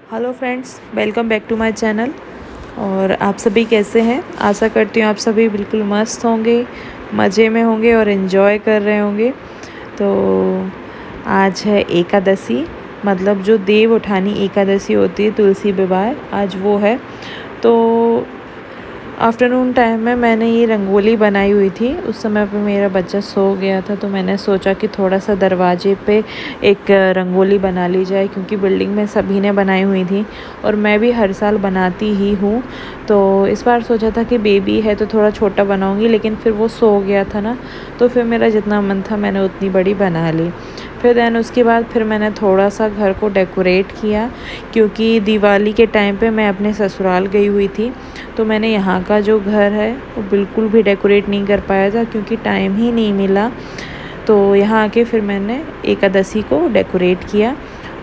Hello friends, welcome back to my channel. और आप सभी कैसे हैं? आशा करती हूँ आप सभी बिल्कुल मस्त होंगे, मज़े में होंगे और इन्जॉय कर रहे होंगे। तो आज है एकादशी, मतलब जो देव उठानी एकादशी होती है, तुलसी विवाह, आज वो है। तो आफ्टरनून टाइम में मैंने ये रंगोली बनाई हुई थी। उस समय पे मेरा बच्चा सो गया था, तो मैंने सोचा कि थोड़ा सा दरवाजे पे एक रंगोली बना ली जाए, क्योंकि बिल्डिंग में सभी ने बनाई हुई थी और मैं भी हर साल बनाती ही हूँ। तो इस बार सोचा था कि बेबी है तो थोड़ा छोटा बनाऊँगी, लेकिन फिर वो सो गया था ना, तो फिर मेरा जितना मन था मैंने उतनी बड़ी बना ली। फिर दैन उसके बाद फिर मैंने थोड़ा सा घर को डेकोरेट किया, क्योंकि दिवाली के टाइम पे मैं अपने ससुराल गई हुई थी, तो मैंने यहाँ का जो घर है वो बिल्कुल भी डेकोरेट नहीं कर पाया था, क्योंकि टाइम ही नहीं मिला। तो यहाँ आके फिर मैंने एकादशी को डेकोरेट किया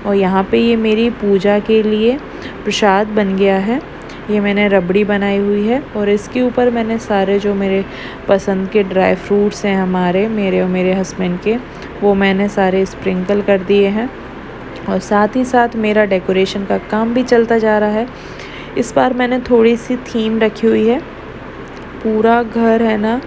और यहाँ पे ये मेरी पूजा के लिए प्रसाद बन गया है। ये मैंने रबड़ी बनाई हुई है और इसके ऊपर मैंने सारे जो मेरे पसंद के ड्राई फ्रूट्स हैं, मेरे और मेरे हस्बैंड के, वो मैंने सारे स्प्रिंकल कर दिए हैं। और साथ ही साथ मेरा डेकोरेशन का काम भी चलता जा रहा है। इस बार मैंने थोड़ी सी थीम रखी हुई है। पूरा घर है ना,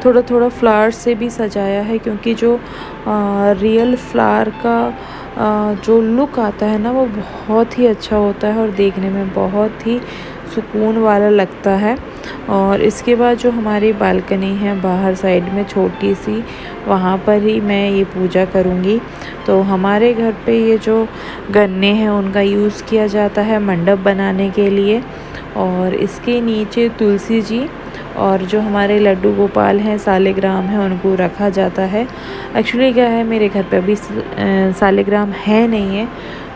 थोड़ा थोड़ा फ्लावर से भी सजाया है, क्योंकि जो रियल फ्लावर का जो लुक आता है ना, वो बहुत ही अच्छा होता है और देखने में बहुत ही सुकून वाला लगता है। और इसके बाद जो हमारी बालकनी है बाहर साइड में छोटी सी, वहाँ पर ही मैं ये पूजा करूँगी। तो हमारे घर पे ये जो गन्ने हैं उनका यूज़ किया जाता है मंडप बनाने के लिए, और इसके नीचे तुलसी जी और जो हमारे लड्डू गोपाल हैं, सालिग्राम हैं, उनको रखा जाता है। एक्चुअली क्या है, मेरे घर पे अभी सालिग्राम है नहीं है,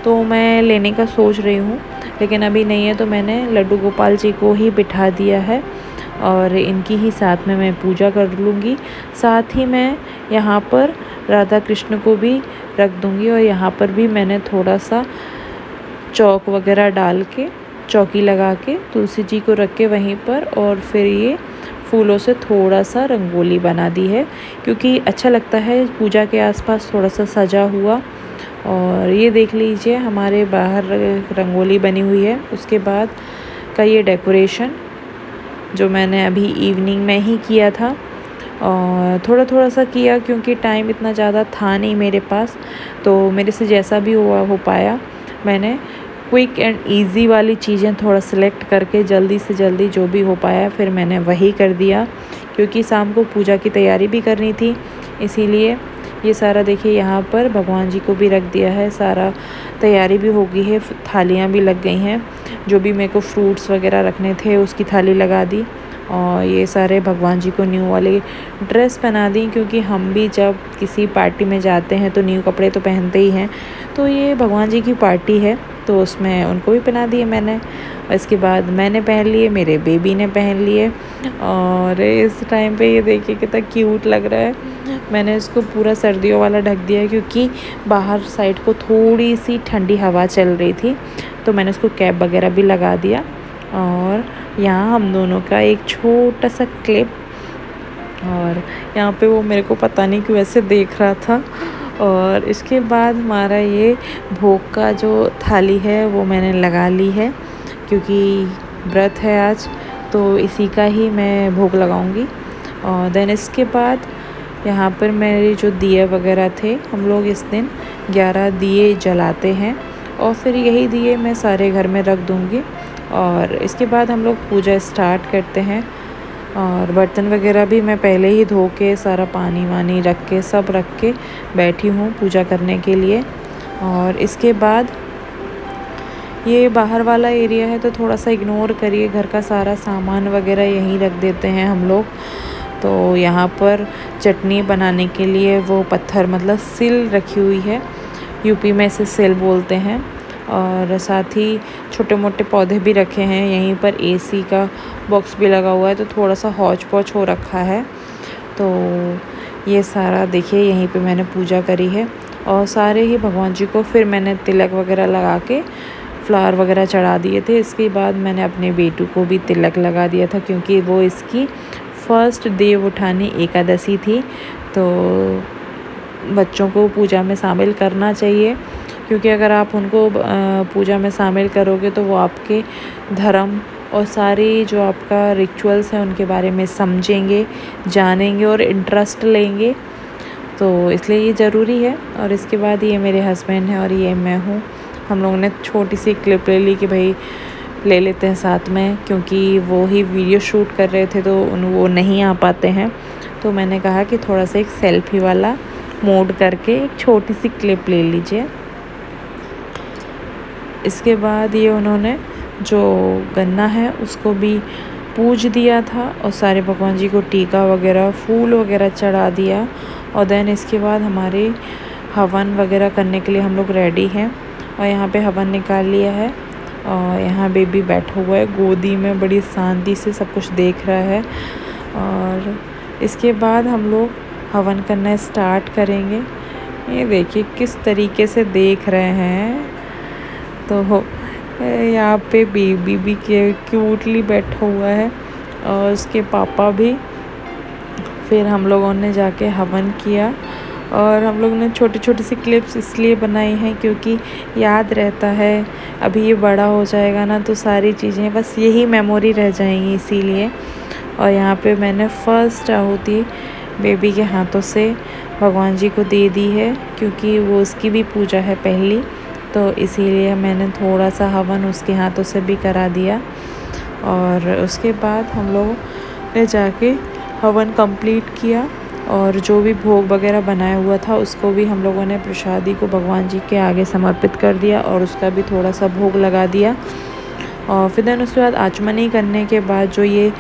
तो मैं लेने का सोच रही हूँ, लेकिन अभी नहीं है, तो मैंने लड्डू गोपाल जी को ही बिठा दिया है और इनकी ही साथ में मैं पूजा कर लूँगी। साथ ही मैं यहाँ पर राधा कृष्ण को भी रख दूँगी और यहाँ पर भी मैंने थोड़ा सा चौक वगैरह डाल के, चौकी लगा के तुलसी जी को रख के वहीं पर, और फिर ये फूलों से थोड़ा सा रंगोली बना दी है, क्योंकि अच्छा लगता है पूजा के आसपास थोड़ा सा सजा हुआ। और ये देख लीजिए हमारे बाहर रंगोली बनी हुई है। उसके बाद का ये डेकोरेशन जो मैंने अभी इवनिंग में ही किया था, और थोड़ा थोड़ा सा किया, क्योंकि टाइम इतना ज़्यादा था नहीं मेरे पास, तो मेरे से जैसा भी हो पाया मैंने क्विक एंड इजी वाली चीज़ें थोड़ा सेलेक्ट करके जल्दी से जल्दी जो भी हो पाया फिर मैंने वही कर दिया, क्योंकि शाम को पूजा की तैयारी भी करनी थी। इसीलिए ये सारा देखिए, यहाँ पर भगवान जी को भी रख दिया है, सारा तैयारी भी हो गई है, थालियाँ भी लग गई हैं। जो भी मेरे को फ्रूट्स वगैरह रखने थे उसकी थाली लगा दी, और ये सारे भगवान जी को न्यू वाली ड्रेस पहना दी, क्योंकि हम भी जब किसी पार्टी में जाते हैं तो न्यू कपड़े तो पहनते ही हैं। तो ये भगवान जी की पार्टी है, तो उसमें उनको भी पहना दिए मैंने। और इसके बाद मैंने पहन लिए, मेरे बेबी ने पहन लिए, और इस टाइम पे ये देखिए कितना क्यूट लग रहा है। मैंने इसको पूरा सर्दियों वाला ढक दिया, क्योंकि बाहर साइड को थोड़ी सी ठंडी हवा चल रही थी, तो मैंने उसको कैप वगैरह भी लगा दिया। और यहाँ हम दोनों का एक छोटा सा क्लिप, और यहाँ पे वो मेरे को पता नहीं क्यों ऐसे देख रहा था। और इसके बाद हमारा ये भोग का जो थाली है वो मैंने लगा ली है, क्योंकि व्रत है आज, तो इसी का ही मैं भोग लगाऊंगी। और देन इसके बाद यहाँ पर मेरे जो दिए वगैरह थे, हम लोग इस दिन 11 दिए जलाते हैं, और फिर यही दिए मैं सारे घर में रख दूँगी। और इसके बाद हम लोग पूजा स्टार्ट करते हैं। और बर्तन वगैरह भी मैं पहले ही धो के सारा पानी वानी रख के सब रख के बैठी हूँ पूजा करने के लिए। और इसके बाद ये बाहर वाला एरिया है, तो थोड़ा सा इग्नोर करिए, घर का सारा सामान वगैरह यहीं रख देते हैं हम लोग। तो यहाँ पर चटनी बनाने के लिए वो पत्थर, मतलब सिल रखी हुई है, यूपी में इसे सिल बोलते हैं। और साथ ही छोटे मोटे पौधे भी रखे हैं, यहीं पर एसी का बॉक्स भी लगा हुआ है, तो थोड़ा सा हौच पौच हो रखा है। तो ये सारा देखिए यहीं पे मैंने पूजा करी है, और सारे ही भगवान जी को फिर मैंने तिलक वगैरह लगा के फ्लावर वगैरह चढ़ा दिए थे। इसके बाद मैंने अपने बेटू को भी तिलक लगा दिया था, क्योंकि वो इसकी फर्स्ट देव उठानी एकादशी थी, तो बच्चों को पूजा में शामिल करना चाहिए। क्योंकि अगर आप उनको पूजा में शामिल करोगे तो वो आपके धर्म और सारी जो आपका रिचुअल्स हैं उनके बारे में समझेंगे, जानेंगे और इंटरेस्ट लेंगे। तो इसलिए ये ज़रूरी है। और इसके बाद ये मेरे हस्बैंड हैं और ये मैं हूँ। हम लोगों ने छोटी सी क्लिप ले ली कि भाई ले लेते हैं साथ में, क्योंकि वो ही वीडियो शूट कर रहे थे तो वो नहीं आ पाते हैं। तो मैंने कहा कि थोड़ा सा एक सेल्फी वाला मोड करके एक छोटी सी क्लिप ले लीजिए। इसके बाद ये उन्होंने जो गन्ना है उसको भी पूज दिया था और सारे भगवान जी को टीका वगैरह फूल वगैरह चढ़ा दिया। और देन इसके बाद हमारे हवन वगैरह करने के लिए हम लोग रेडी हैं। और यहाँ पे हवन निकाल लिया है और यहाँ बेबी बैठा हुआ है गोदी में, बड़ी शांति से सब कुछ देख रहा है। और इसके बाद हम लोग हवन करना स्टार्ट करेंगे। ये देखिए किस तरीके से देख रहे हैं। तो यहाँ पे बेबी भी क्यूटली बैठा हुआ है और उसके पापा भी। फिर हम लोगों ने जाके हवन किया और हम लोग ने छोटी छोटी सी क्लिप्स इसलिए बनाई हैं क्योंकि याद रहता है। अभी ये बड़ा हो जाएगा ना तो सारी चीज़ें बस यही मेमोरी रह जाएंगी, इसीलिए। और यहाँ पे मैंने फर्स्ट आहुति बेबी के हाथों से भगवान जी को दे दी है, क्योंकि वो उसकी भी पूजा है पहली, तो इसीलिए मैंने थोड़ा सा हवन उसके हाथों से भी करा दिया। और उसके बाद हम लोग ने जाके हवन कंप्लीट किया और जो भी भोग वगैरह बनाया हुआ था उसको भी हम लोगों ने प्रसादी को भगवान जी के आगे समर्पित कर दिया और उसका भी थोड़ा सा भोग लगा दिया। और फिर देन उसके बाद आचमनी करने के बाद जो ये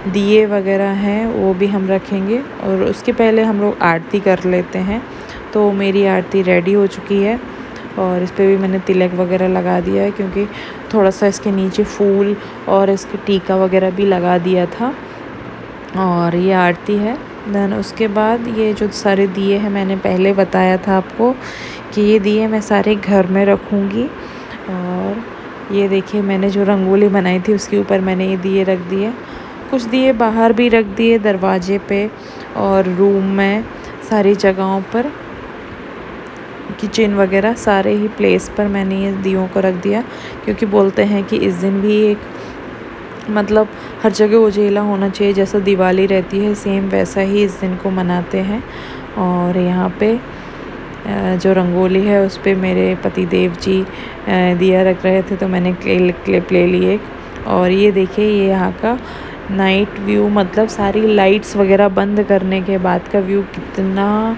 दिए वगैरह हैं वो भी हम रखेंगे और उसके पहले हम लोग आरती कर लेते हैं। तो मेरी आरती रेडी हो चुकी है और इस पर भी मैंने तिलक वगैरह लगा दिया है, क्योंकि थोड़ा सा इसके नीचे फूल और इसके टीका वगैरह भी लगा दिया था। और ये आरती है। देन उसके बाद ये जो सारे दिए हैं, मैंने पहले बताया था आपको कि ये दिए मैं सारे घर में रखूँगी। और ये देखिए मैंने जो रंगोली बनाई थी उसके ऊपर मैंने ये दिए रख दिए। कुछ दिए बाहर भी रख दिए, दरवाजे पे और रूम में, सारी जगहों पर, किचन वगैरह सारे ही प्लेस पर मैंने ये दियों को रख दिया, क्योंकि बोलते हैं कि इस दिन भी एक मतलब हर जगह उजेला होना चाहिए। जैसा दिवाली रहती है सेम वैसा ही इस दिन को मनाते हैं। और यहाँ पे जो रंगोली है उस पे मेरे पति देव जी दिया रख रहे थे, तो मैंने क्लिप ले ली एक। और ये देखिए ये यहाँ का नाइट व्यू, मतलब सारी लाइट्स वगैरह बंद करने के बाद का व्यू कितना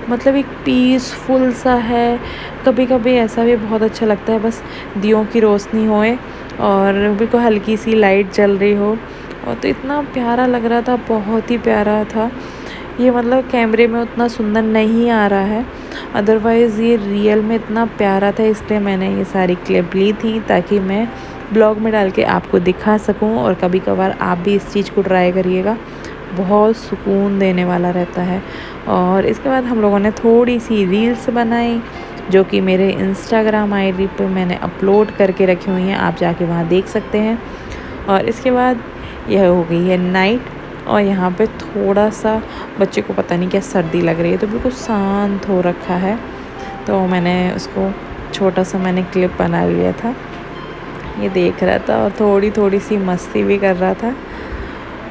मतलब एक पीसफुल सा है। कभी कभी ऐसा भी बहुत अच्छा लगता है बस दियों की रोशनी होए और बिल्कुल हल्की सी लाइट जल रही हो, और तो इतना प्यारा लग रहा था, बहुत ही प्यारा था ये। मतलब कैमरे में उतना सुंदर नहीं आ रहा है, अदरवाइज़ ये रियल में इतना प्यारा था, इसलिए मैंने ये सारी क्लिप ली थी ताकि मैं ब्लॉग में डाल के आपको दिखा सकूं। और कभी कभार आप भी इस चीज़ को ट्राई करिएगा, बहुत सुकून देने वाला रहता है। और इसके बाद हम लोगों ने थोड़ी सी रील्स बनाई जो कि मेरे इंस्टाग्राम आईडी पे मैंने अपलोड करके रखी हुई हैं, आप जाके वहाँ देख सकते हैं। और इसके बाद यह हो गई है नाइट, और यहाँ पे थोड़ा सा बच्चे को पता नहीं क्या सर्दी लग रही है, तो बिल्कुल शांत हो रखा है। तो मैंने उसको छोटा सा मैंने क्लिप बना लिया था, ये देख रहा था और थोड़ी थोड़ी सी मस्ती भी कर रहा था।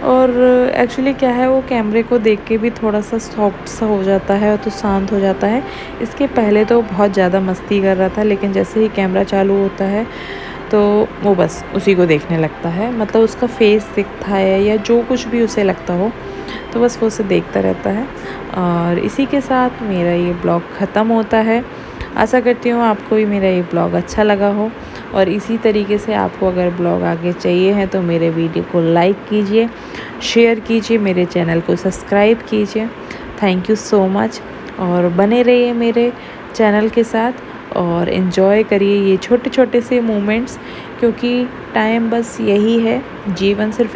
और एक्चुअली क्या है, वो कैमरे को देख के भी थोड़ा सा सॉफ्ट सा हो जाता है और तो शांत हो जाता है। इसके पहले तो बहुत ज़्यादा मस्ती कर रहा था, लेकिन जैसे ही कैमरा चालू होता है तो वो बस उसी को देखने लगता है, मतलब उसका फेस दिखता है या जो कुछ भी उसे लगता हो तो बस वो उसे देखता रहता है। और इसी के साथ मेरा ये ब्लॉग ख़त्म होता है। आशा करती हूँ आपको भी मेरा ये ब्लॉग अच्छा लगा हो, और इसी तरीके से आपको अगर ब्लॉग आगे चाहिए हैं तो मेरे वीडियो को लाइक कीजिए, शेयर कीजिए, मेरे चैनल को सब्सक्राइब कीजिए। थैंक यू सो मच, और बने रहिए मेरे चैनल के साथ और इन्जॉय करिए ये छोटे छोटे से मोमेंट्स, क्योंकि टाइम बस यही है, जीवन सिर्फ